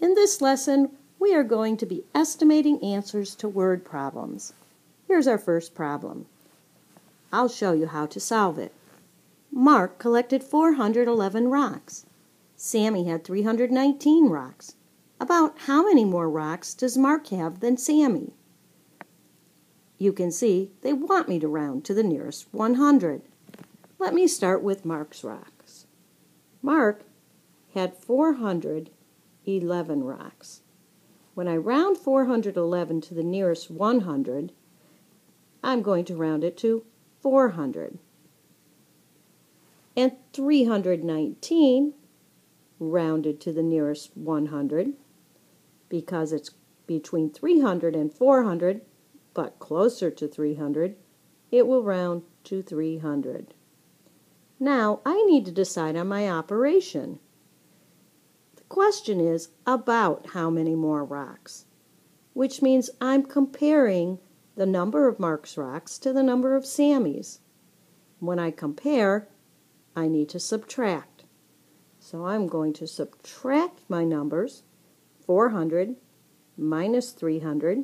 In this lesson, we are going to be estimating answers to word problems. Here's our first problem. I'll show you how to solve it. Mark collected 411 rocks. Sammy had 319 rocks. About how many more rocks does Mark have than Sammy? You can see they want me to round to the nearest 100. Let me start with Mark's rocks. Mark had 411 rocks. When I round 411 to the nearest 100, I'm going to round it to 400. And 319 rounded to the nearest 100, because it's between 300 and 400, but closer to 300, it will round to 300. Now, I need to decide on my operation. The question is about how many more rocks, which means I'm comparing the number of Mark's rocks to the number of Sammy's. When I compare, I need to subtract. So I'm going to subtract my numbers, 400 minus 300,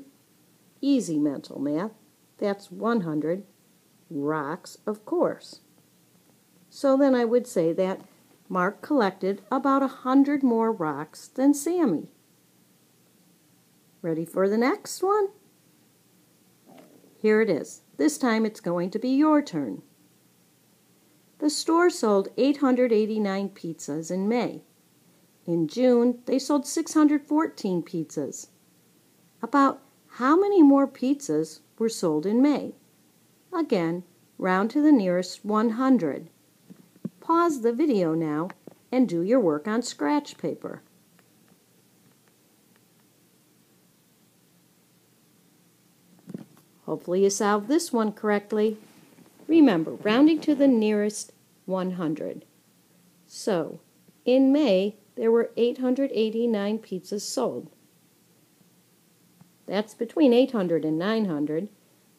easy mental math, that's 100, rocks, of course. So then I would say that Mark collected about 100 more rocks than Sammy. Ready for the next one? Here it is. This time it's going to be your turn. The store sold 889 pizzas in May. In June, they sold 614 pizzas. About how many more pizzas were sold in May? Again, round to the nearest 100. Pause the video now and do your work on scratch paper. Hopefully you solved this one correctly. Remember, rounding to the nearest 100. So, in May, there were 889 pizzas sold. That's between 800 and 900,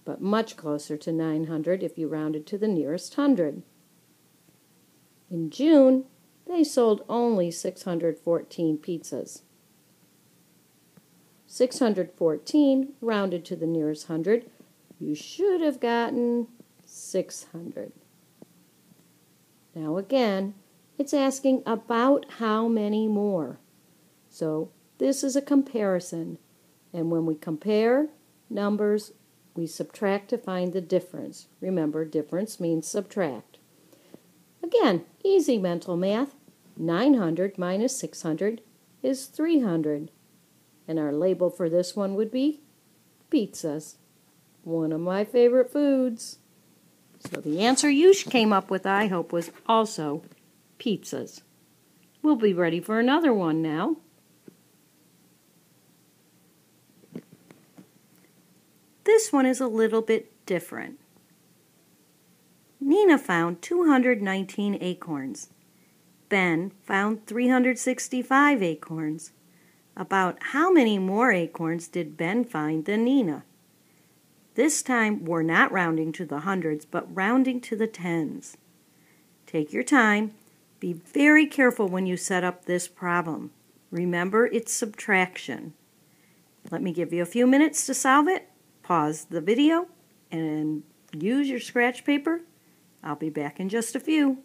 but much closer to 900 if you rounded to the nearest 100. In June, they sold only 614 pizzas. 614 rounded to the nearest 100. You should have gotten 600. Now again, it's asking about how many more. So this is a comparison. And when we compare numbers, we subtract to find the difference. Remember, difference means subtract. Again, easy mental math. 900 minus 600 is 300. And our label for this one would be pizzas. One of my favorite foods. So the answer you came up with, I hope, was also pizzas. We'll be ready for another one now. This one is a little bit different. Nina found 219 acorns. Ben found 365 acorns. About how many more acorns did Ben find than Nina? This time we're not rounding to the hundreds, but rounding to the tens. Take your time. Be very careful when you set up this problem. Remember, it's subtraction. Let me give you a few minutes to solve it. Pause the video and use your scratch paper. I'll be back in just a few.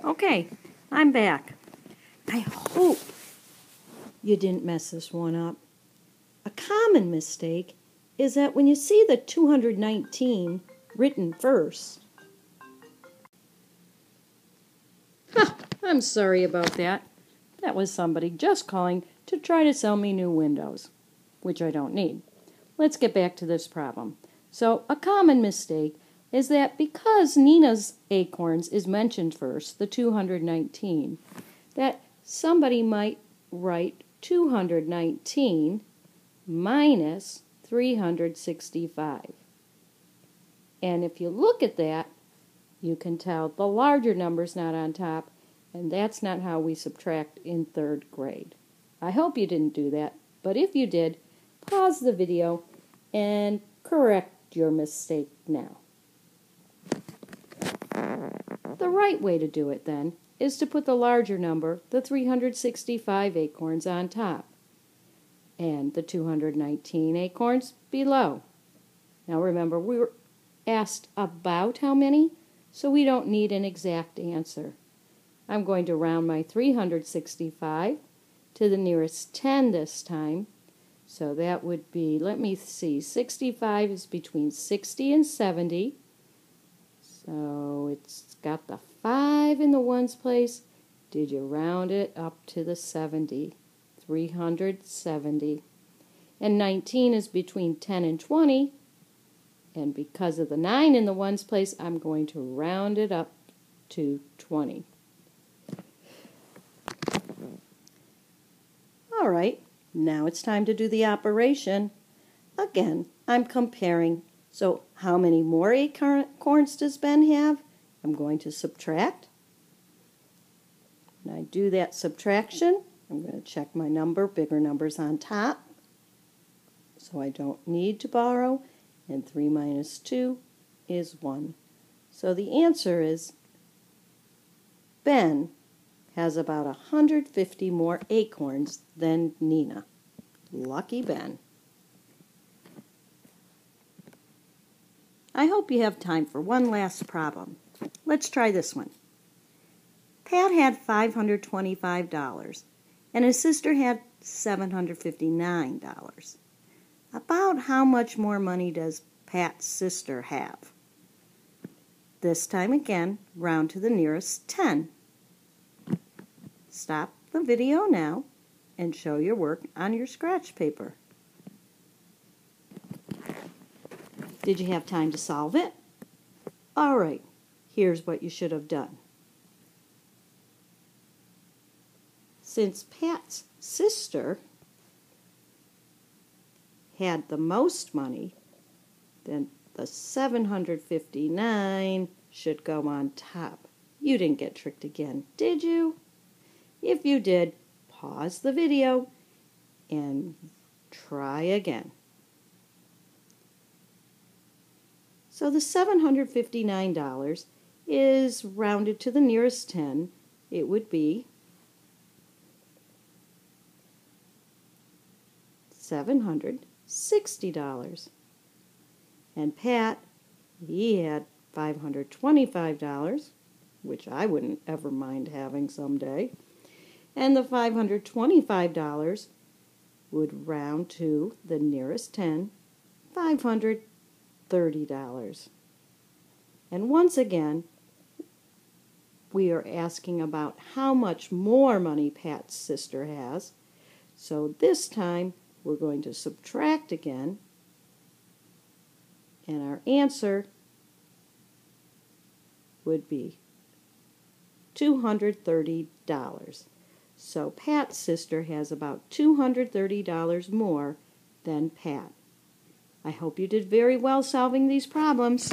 Okay, I'm back. I hope you didn't mess this one up. A common mistake is that when you see the 219 written first, I'm sorry about that. That was somebody just calling to try to sell me new windows, which I don't need. Let's get back to this problem. So a common mistake is that because Nina's acorns is mentioned first, the 219, that somebody might write 219 minus 365. And if you look at that, you can tell the larger number's not on top, and that's not how we subtract in 3rd grade. I hope you didn't do that, but if you did, pause the video and correct your mistake now. The right way to do it, then, is to put the larger number, the 365 acorns, on top, and the 219 acorns below. Now remember, we were asked about how many, so we don't need an exact answer. I'm going to round my 365 to the nearest 10 this time. So that would be, let me see, 65 is between 60 and 70. So it's got the 5 in the ones place. Did you round it up to the 70? 370. And 19 is between 10 and 20. And because of the 9 in the ones place, I'm going to round it up to 20. All right, now it's time to do the operation. Again, I'm comparing. So how many more acorns does Ben have? I'm going to subtract. When I do that subtraction, I'm going to check my number, bigger numbers on top. So I don't need to borrow. And 3 minus 2 is 1. So the answer is Ben has about 150 more acorns than Nina. Lucky Ben. I hope you have time for one last problem. Let's try this one. Pat had $525 and his sister had $759. About how much more money does Pat's sister have? This time again, round to the nearest 10. Stop the video now and show your work on your scratch paper. Did you have time to solve it? All right, here's what you should have done. Since Pat's sister had the most money, then the 759 should go on top. You didn't get tricked again, did you? If you did, pause the video and try again. So the $759 is rounded to the nearest 10. It would be $760. And Pat, he had $525, which I wouldn't ever mind having someday. And the $525 would round to the nearest 10, $530. And once again, we are asking about how much more money Pat's sister has. So this time, we're going to subtract again. And our answer would be $230. So Pat's sister has about $230 more than Pat. I hope you did very well solving these problems.